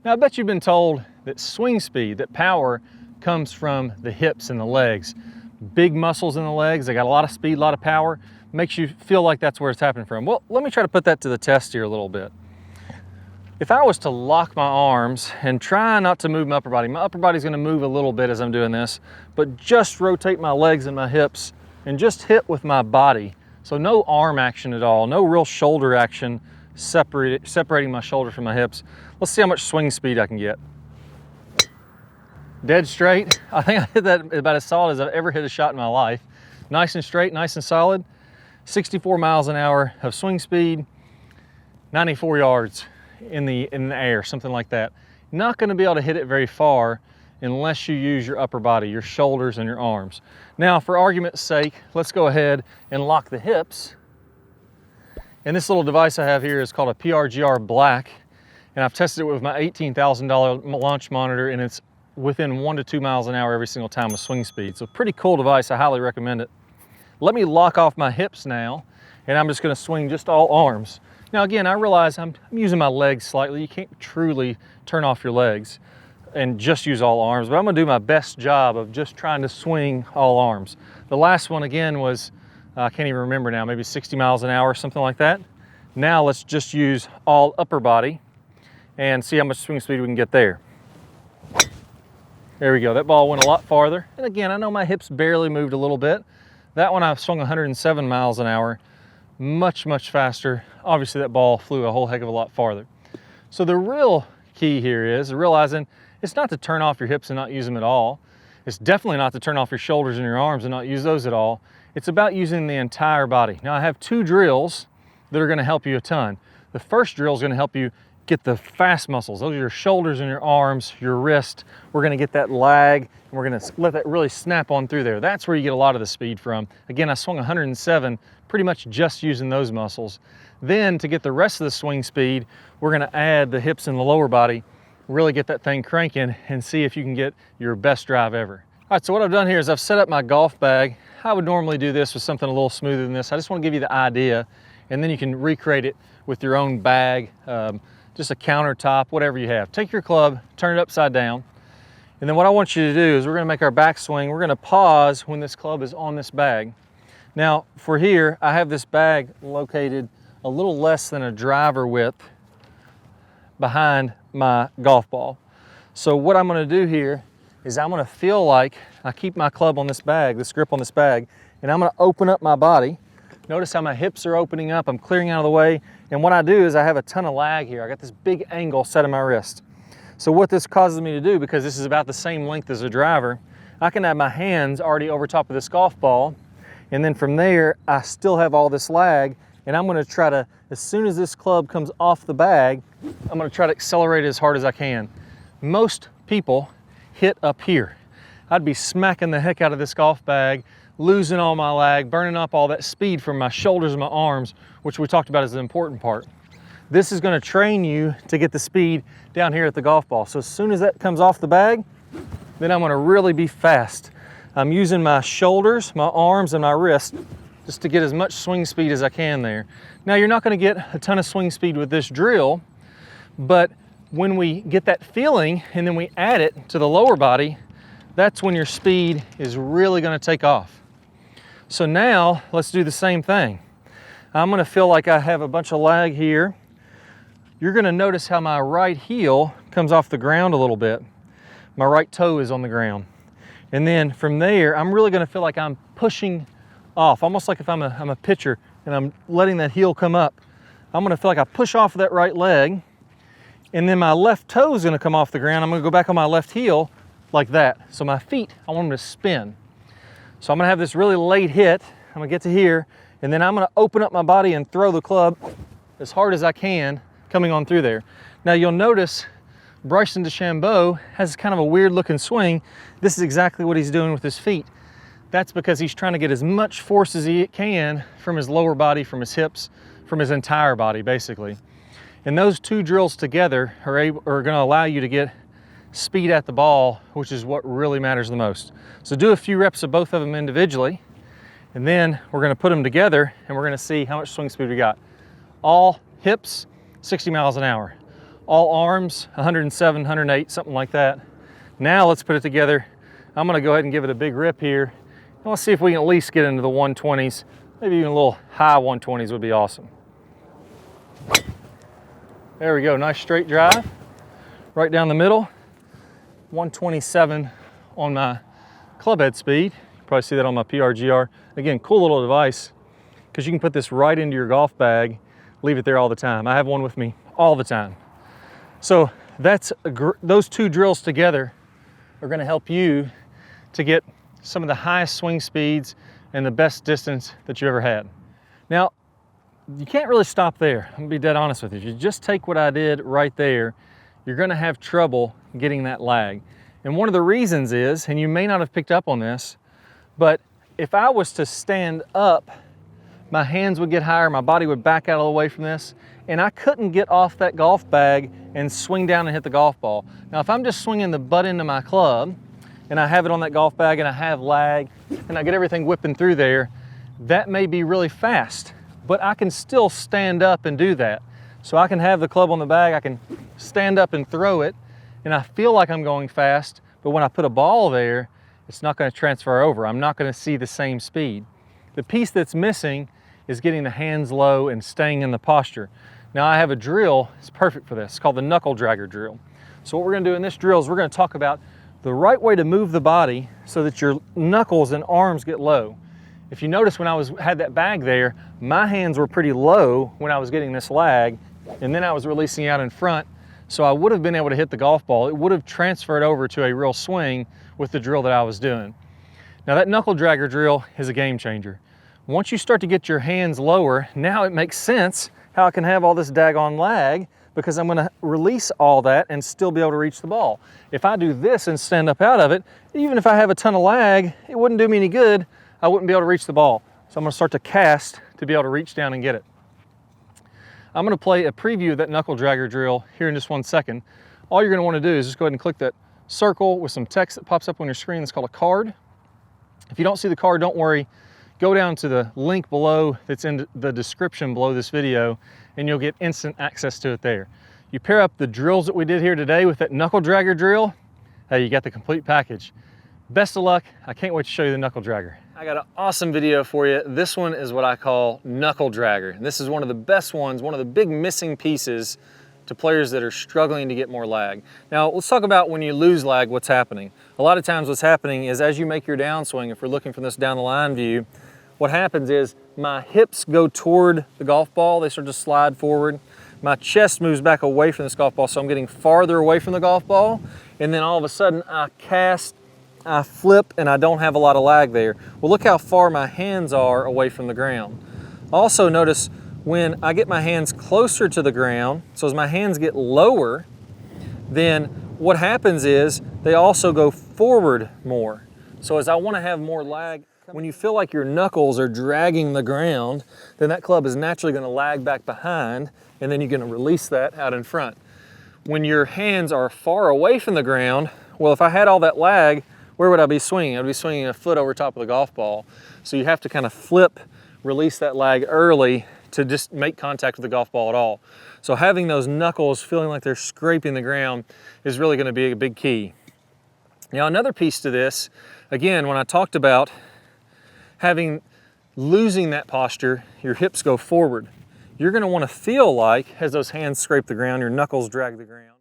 Now, I bet you've been told that swing speed, that power, comes from the hips and the legs. Big muscles in the legs, they got a lot of speed, a lot of power, makes you feel like that's where it's happening from. Well, let me try to put that to the test here a little bit. If I was to lock my arms and try not to move my upper body's gonna move a little bit as I'm doing this, but just rotate my legs and my hips and just hit with my body. So no arm action at all, no real shoulder action separating my shoulder from my hips. Let's see how much swing speed I can get. Dead straight. I think I hit that about as solid as I've ever hit a shot in my life. Nice and straight, nice and solid. 64 miles an hour of swing speed, 94 yards in the air, something like that. Not gonna be able to hit it very far unless you use your upper body, your shoulders and your arms. Now, for argument's sake, let's go ahead and lock the hips. And this little device I have here is called a PRGR Black, and I've tested it with my $18,000 launch monitor, and it's within 1 to 2 miles an hour every single time with swing speed. So pretty cool device, I highly recommend it. Let me lock off my hips now, and I'm just gonna swing just all arms. Now again, I realize I'm using my legs slightly. You can't truly turn off your legs and just use all arms, but I'm gonna do my best job of just trying to swing all arms. The last one again was, I can't even remember now, maybe 60 miles an hour, something like that. Now let's just use all upper body and see how much swing speed we can get there. There we go, that ball went a lot farther. And again, I know my hips barely moved a little bit. That one I swung 107 miles an hour, much, much faster. Obviously that ball flew a whole heck of a lot farther. So the real key here is realizing it's not to turn off your hips and not use them at all. It's definitely not to turn off your shoulders and your arms and not use those at all. It's about using the entire body. Now I have 2 drills that are gonna help you a ton. The first drill is gonna help you get the fast muscles. Those are your shoulders and your arms, your wrist. We're gonna get that lag, and we're gonna let that really snap on through there. That's where you get a lot of the speed from. Again, I swung 107, pretty much just using those muscles. Then to get the rest of the swing speed, we're gonna add the hips and the lower body, really get that thing cranking and see if you can get your best drive ever. All right, so what I've done here is I've set up my golf bag. I would normally do this with something a little smoother than this. I just wanna give you the idea, and then you can recreate it with your own bag, just a countertop, whatever you have. Take your club, turn it upside down, and then what I want you to do is we're gonna make our backswing. We're gonna pause when this club is on this bag. Now, for here, I have this bag located a little less than a driver width behind my golf ball. So what I'm gonna do here is I'm gonna feel like I keep my club on this bag, this grip on this bag, and I'm gonna open up my body. Notice how my hips are opening up, I'm clearing out of the way, and what I do is I have a ton of lag here. I got this big angle set in my wrist. So what this causes me to do, because this is about the same length as a driver, I can have my hands already over top of this golf ball, and then from there, I still have all this lag, and I'm gonna try to, as soon as this club comes off the bag, I'm gonna try to accelerate it as hard as I can. Most people hit up here. I'd be smacking the heck out of this golf bag, losing all my lag, burning up all that speed from my shoulders and my arms, which we talked about as the important part. This is gonna train you to get the speed down here at the golf ball. So as soon as that comes off the bag, then I'm gonna really be fast. I'm using my shoulders, my arms, and my wrist just to get as much swing speed as I can there. Now, you're not gonna get a ton of swing speed with this drill, but when we get that feeling and then we add it to the lower body, that's when your speed is really gonna take off. So now, let's do the same thing. I'm gonna feel like I have a bunch of lag here. You're gonna notice how my right heel comes off the ground a little bit. My right toe is on the ground. And then from there, I'm really gonna feel like I'm pushing off, almost like if I'm a pitcher and I'm letting that heel come up. I'm gonna feel like I push off of that right leg, and then my left toe is gonna come off the ground. I'm gonna go back on my left heel like that. So my feet, I want them to spin. So I'm gonna have this really late hit. I'm gonna get to here, and then I'm gonna open up my body and throw the club as hard as I can coming on through there. Now you'll notice Bryson DeChambeau has kind of a weird looking swing. This is exactly what he's doing with his feet. That's because he's trying to get as much force as he can from his lower body, from his hips, from his entire body, basically. And those 2 drills together are gonna allow you to get speed at the ball, which is what really matters the most. So do a few reps of both of them individually, and then we're gonna put them together and we're gonna see how much swing speed we got. All hips, 60 miles an hour. All arms, 107, 108, something like that. Now let's put it together. I'm gonna go ahead and give it a big rip here. And let's see if we can at least get into the 120s. Maybe even a little high 120s would be awesome. There we go, nice straight drive. Right down the middle. 127 on my club head speed. You probably see that on my PRGR. Again, cool little device because you can put this right into your golf bag, leave it there all the time. I have one with me all the time. So that's those two drills together are going to help you to get some of the highest swing speeds and the best distance that you ever had. Now, you can't really stop there. I'm gonna be dead honest with you. If you just take what I did right there, you're gonna have trouble getting that lag. And one of the reasons is, and you may not have picked up on this, but if I was to stand up, my hands would get higher, my body would back out of the way from this, and I couldn't get off that golf bag and swing down and hit the golf ball. Now, if I'm just swinging the butt end of my club, and I have it on that golf bag and I have lag, and I get everything whipping through there, that may be really fast, but I can still stand up and do that. So I can have the club on the bag, I can stand up and throw it, and I feel like I'm going fast, but when I put a ball there, it's not going to transfer over. I'm not going to see the same speed. The piece that's missing is getting the hands low and staying in the posture. Now I have a drill, it's perfect for this. It's called the Knuckle Dragger drill. So what we're going to do in this drill is we're going to talk about the right way to move the body so that your knuckles and arms get low. If you notice when I had that bag there, my hands were pretty low when I was getting this lag, and then I was releasing out in front, so I would have been able to hit the golf ball. It would have transferred over to a real swing with the drill that I was doing. Now that Knuckle Dragger drill is a game changer. Once you start to get your hands lower, now it makes sense how I can have all this daggone lag, because I'm gonna release all that and still be able to reach the ball. If I do this and stand up out of it, even if I have a ton of lag, it wouldn't do me any good. I wouldn't be able to reach the ball. So I'm gonna start to cast to be able to reach down and get it. I'm gonna play a preview of that Knuckle Dragger drill here in just 1 second. All you're gonna wanna do is just go ahead and click that circle with some text that pops up on your screen. It's called a card. If you don't see the card, don't worry. Go down to the link below that's in the description below this video, and you'll get instant access to it there. You pair up the drills that we did here today with that Knuckle Dragger drill, hey, you got the complete package. Best of luck. I can't wait to show you the Knuckle Dragger. I got an awesome video for you. This one is what I call Knuckle Dragger. This is one of the best ones, one of the big missing pieces to players that are struggling to get more lag. Now, let's talk about when you lose lag, what's happening. A lot of times what's happening is as you make your downswing, if we're looking from this down the line view, what happens is my hips go toward the golf ball, they start to slide forward. My chest moves back away from this golf ball, so I'm getting farther away from the golf ball, and then all of a sudden I cast, I flip, and I don't have a lot of lag there. Well, look how far my hands are away from the ground. Also notice when I get my hands closer to the ground, so as my hands get lower, then what happens is they also go forward more. So as I want to have more lag, when you feel like your knuckles are dragging the ground, then that club is naturally going to lag back behind, and then you're going to release that out in front. When your hands are far away from the ground, well, if I had all that lag, where would I be swinging? I'd be swinging a foot over top of the golf ball. So you have to kind of flip, release that lag early to just make contact with the golf ball at all. So having those knuckles feeling like they're scraping the ground is really going to be a big key. Now another piece to this, again, when I talked about losing that posture, your hips go forward. You're going to want to feel like, as those hands scrape the ground, your knuckles drag the ground.